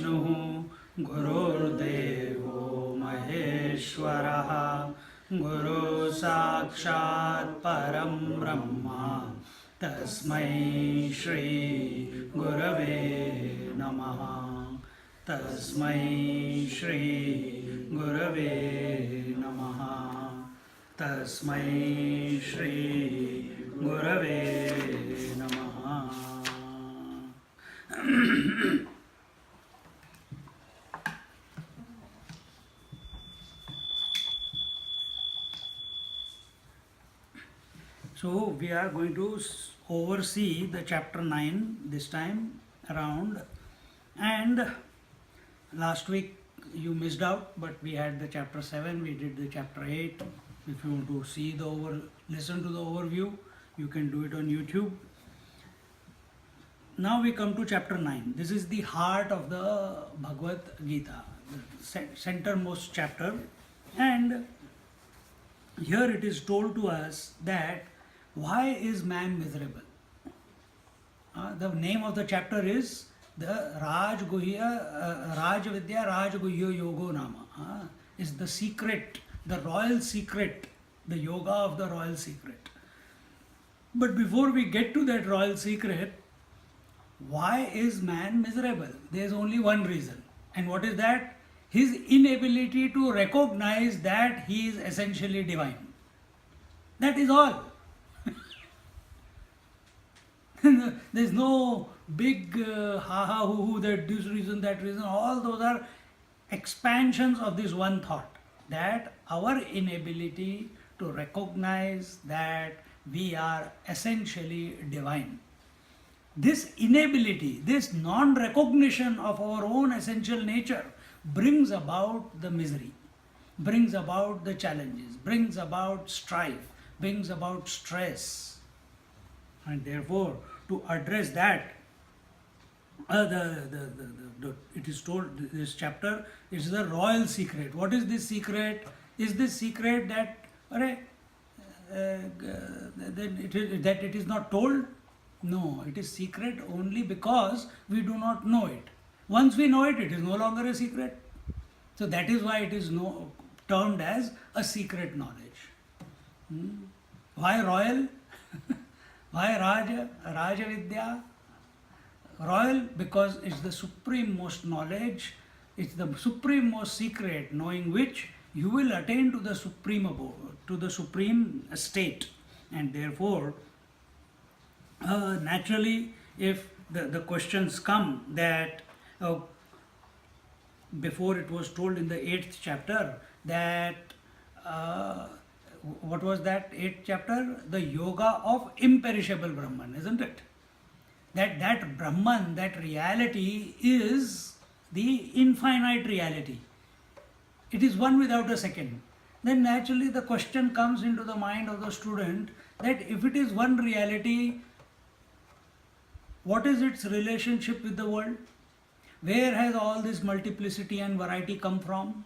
गुरुर्विष्णुः गुरुर्देवो महेश्वरः गुरुः साक्षात् परं ब्रह्म तस्मै श्री गुरवे नमः तस्मै श्री गुरवे नमः तस्मै श्री गुरवे नमः. So we are going to oversee the chapter 9 this time around, and last week you missed out, but we had the chapter 7, we did the chapter 8. If you want to see the listen to the overview, you can do it on YouTube. Now we come to chapter 9. This is the heart of the Bhagavad Gita, the centermost chapter, and here it is told to us that why is man miserable? The name of the chapter is the Raj Vidya Raj Guhya Yogo Nama. Is the secret, the royal secret, the yoga of the royal secret. But before we get to that royal secret, why is man miserable? There is only one reason. And what is that? His inability to recognize that he is essentially divine. That is all. There is no big ha-ha hoo-hoo, that this reason, that reason. All those are expansions of this one thought, that our inability to recognize that we are essentially divine. This inability, this non-recognition of our own essential nature brings about the misery, brings about the challenges, brings about strife, brings about stress. And therefore, to address that, it is told, this chapter is the royal secret. What is this secret? Is this secret that that it is not told? No, it is secret only because we do not know it. Once we know it, it is no longer a secret. So that is why it is termed as a secret knowledge. Why royal? Why Raja Vidya? Royal because it's the supreme most knowledge, it's the supreme most secret, knowing which you will attain to the supreme abode, to the supreme state. And therefore, naturally, if the questions come that before it was told in the 8th chapter that what was that 8th chapter? The yoga of imperishable Brahman, isn't it? That Brahman, that reality is the infinite reality. It is one without a second. Then naturally the question comes into the mind of the student that if it is one reality, what is its relationship with the world? Where has all this multiplicity and variety come from?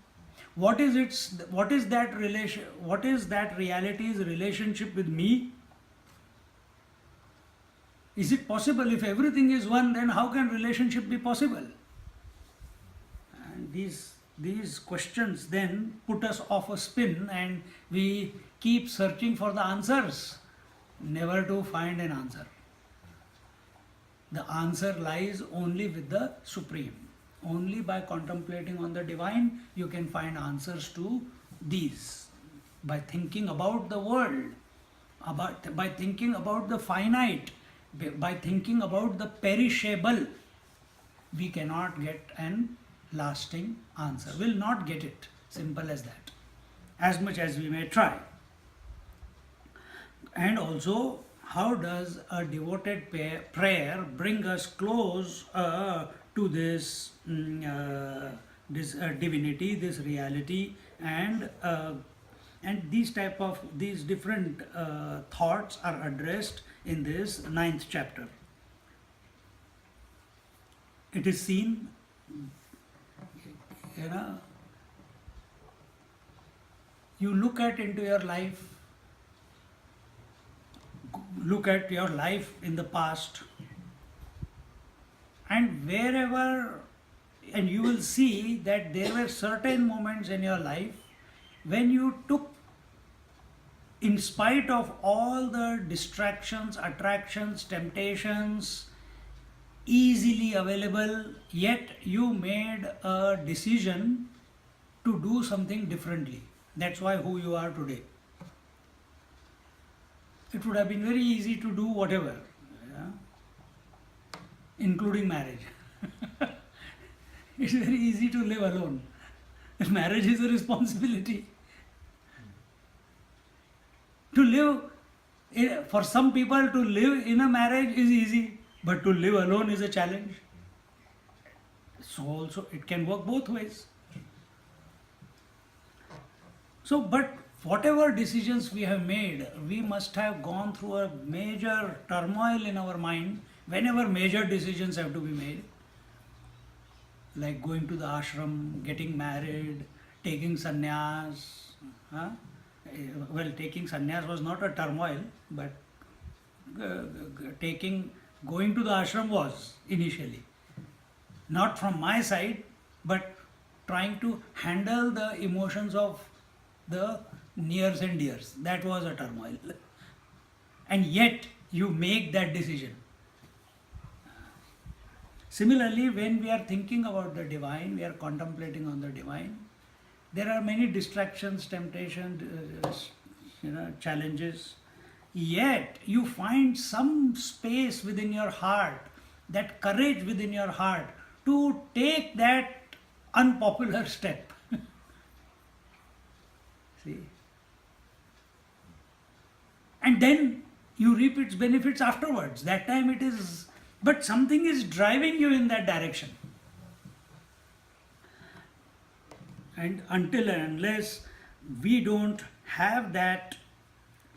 What is that reality's relationship with me? Is it possible? If everything is one, then how can relationship be possible? And these questions then put us off a spin, and we keep searching for the answers, never to find an answer. The answer lies only with the Supreme. Only by contemplating on the divine you can find answers to these. By thinking about the world, by thinking about the finite, by thinking about the perishable, we cannot get an lasting answer. We'll not get it. Simple as that. As much as we may try. And also, how does a devoted prayer bring us close to this divinity, this reality, and these different thoughts are addressed in this 9th chapter. It is seen, you look into your life, look at your life in the past, and wherever and you will see that there were certain moments in your life when you took, in spite of all the distractions, attractions, temptations easily available, yet you made a decision to do something differently. That's why who you are today. It would have been very easy to do whatever, yeah, including marriage. It's very easy to live alone. Marriage is a responsibility. To live, for some people to live in a marriage is easy, but to live alone is a challenge. So also it can work both ways. So, but whatever decisions we have made, we must have gone through a major turmoil in our mind whenever major decisions have to be made, like going to the ashram, getting married, taking sannyas. Huh? Well, taking sannyas was not a turmoil, but going to the ashram was initially. Not from my side, but trying to handle the emotions of the nears and dears. That was a turmoil. And yet you make that decision. Similarly, when we are thinking about the divine, we are contemplating on the divine, there are many distractions, temptations, challenges. Yet you find some space within your heart, that courage within your heart to take that unpopular step. See? And then you reap its benefits afterwards. That time it is, but something is driving you in that direction. And until and unless we don't have that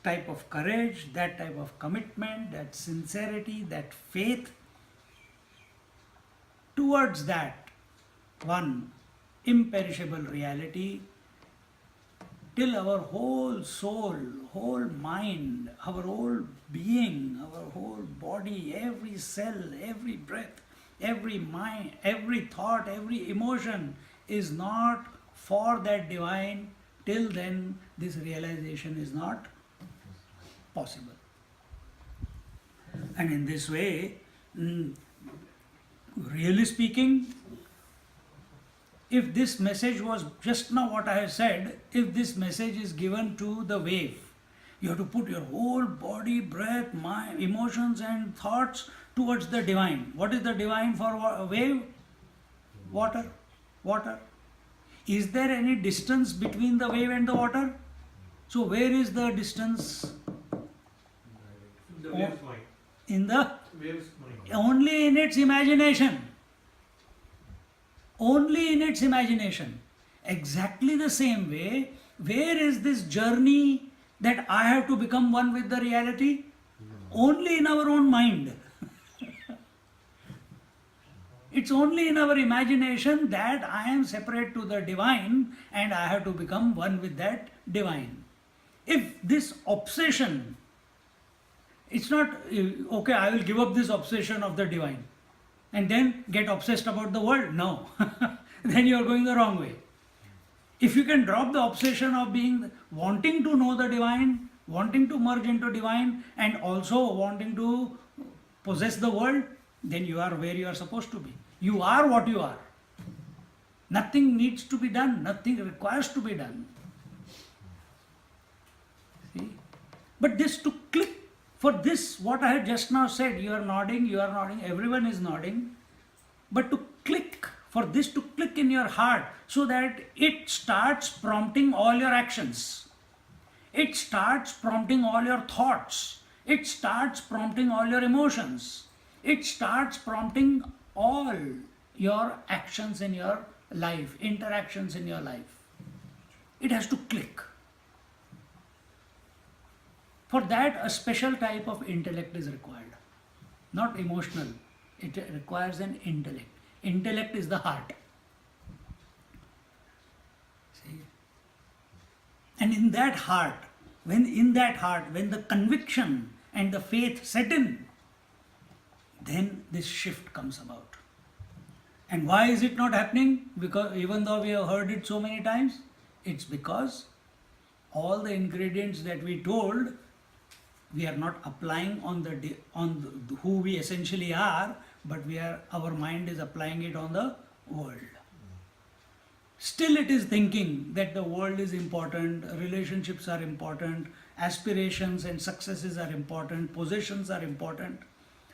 type of courage, that type of commitment, that sincerity, that faith towards that one imperishable reality, till our whole soul, whole mind, our whole being, our whole body, every cell, every breath, every mind, every thought, every emotion is not for that divine, till then this realization is not possible. And in this way, really speaking, if this message was just now what I have said, if this message is given to the wave, you have to put your whole body, breath, mind, emotions and thoughts towards the divine. What is the divine for a wave? Water. Water. Is there any distance between the wave and the water? So where is the distance? The wave's mind. In the Wave's mind. only in its imagination. Only in its imagination. Exactly the same way, where is this journey that I have to become one with the reality? Only in our own mind. It's only in our imagination that I am separate to the divine and I have to become one with that divine. If this obsession, it's not, okay, I will give up this obsession of the divine and then get obsessed about the world. No, then you are going the wrong way. If you can drop the obsession of wanting to know the divine, wanting to merge into divine and also wanting to possess the world, then you are where you are supposed to be. You are what you are. Nothing needs to be done. Nothing requires to be done. See? But this to click, for this, what I had just now said, you are nodding, everyone is nodding. But to click, for this to click in your heart so that it starts prompting all your actions. It starts prompting all your thoughts. It starts prompting all your emotions. It starts prompting all your actions in your life, interactions in your life. It has to click. For that, a special type of intellect is required. Not emotional. It requires an intellect. Intellect is the heart. See? And in that heart, when the conviction and the faith set in, then this shift comes about. And why is it not happening? Because even though we have heard it so many times, it's because all the ingredients that we told, we are not applying on who we essentially are, but our mind is applying it on the world. Still it is thinking that the world is important, relationships are important, aspirations and successes are important, possessions are important.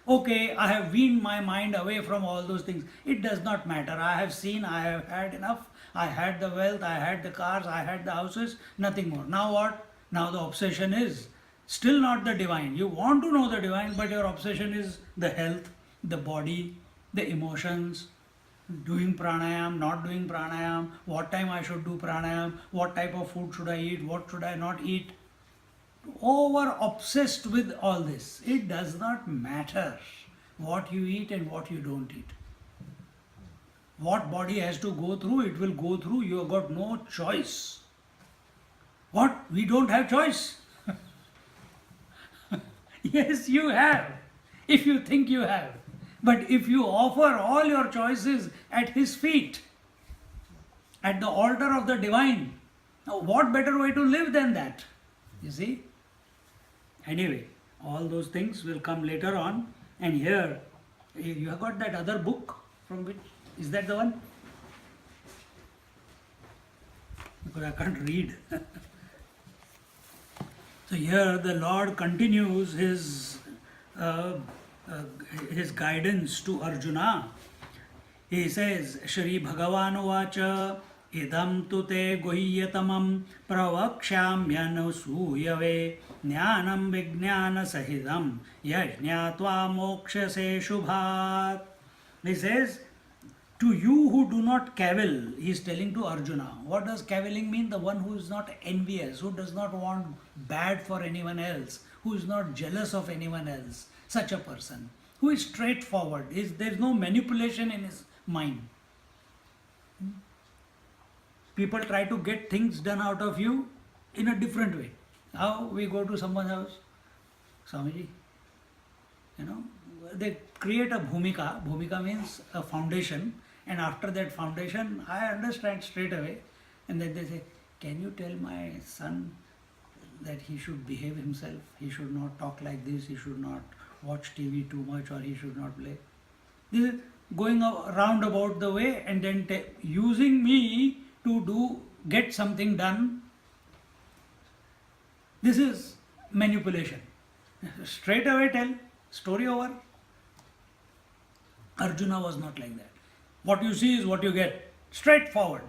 Okay, I have weaned my mind away from all those things. It does not matter. I have seen, I have had enough. I had the wealth, I had the cars, I had the houses, nothing more. Now what? Now the obsession is still not the divine. You want to know the divine, but your obsession is the health, the body, the emotions, doing pranayam, not doing pranayam, what time I should do pranayam, what type of food should I eat, what should I not eat. Over obsessed with all this. It does not matter what you eat and what you don't eat. What body has to go through, it will go through. You have got no choice. What? We don't have choice. Yes, you have. If you think you have. But if you offer all your choices at His feet, at the altar of the divine, now what better way to live than that? You see? Anyway, all those things will come later on. And here, you have got that other book from which, is that the one? Because I can't read. So here the Lord continues His guidance to Arjuna. He says, Shri Bhagavan Vacha idam tu te guhyatamam pravakshamyanusuyave jnanam vijnana sahidam yajñatva mokshase shubhat. He says, to you who do not cavil, he is telling to Arjuna. What does cavilling mean? The one who is not envious, who does not want bad for anyone else, who is not jealous of anyone else. Such a person, who is straightforward, there is no manipulation in his mind. People try to get things done out of you in a different way. How we go to someone's house, Swamiji, they create a bhumika. Bhumika means a foundation, and after that foundation, I understand straight away. And then they say, can you tell my son that he should behave himself? He should not talk like this, he should not watch TV too much, or he should not play. This is going around about the way and then using me to get something done. This is manipulation. Straight away tell, story over. Arjuna was not like that. What you see is what you get. Straightforward.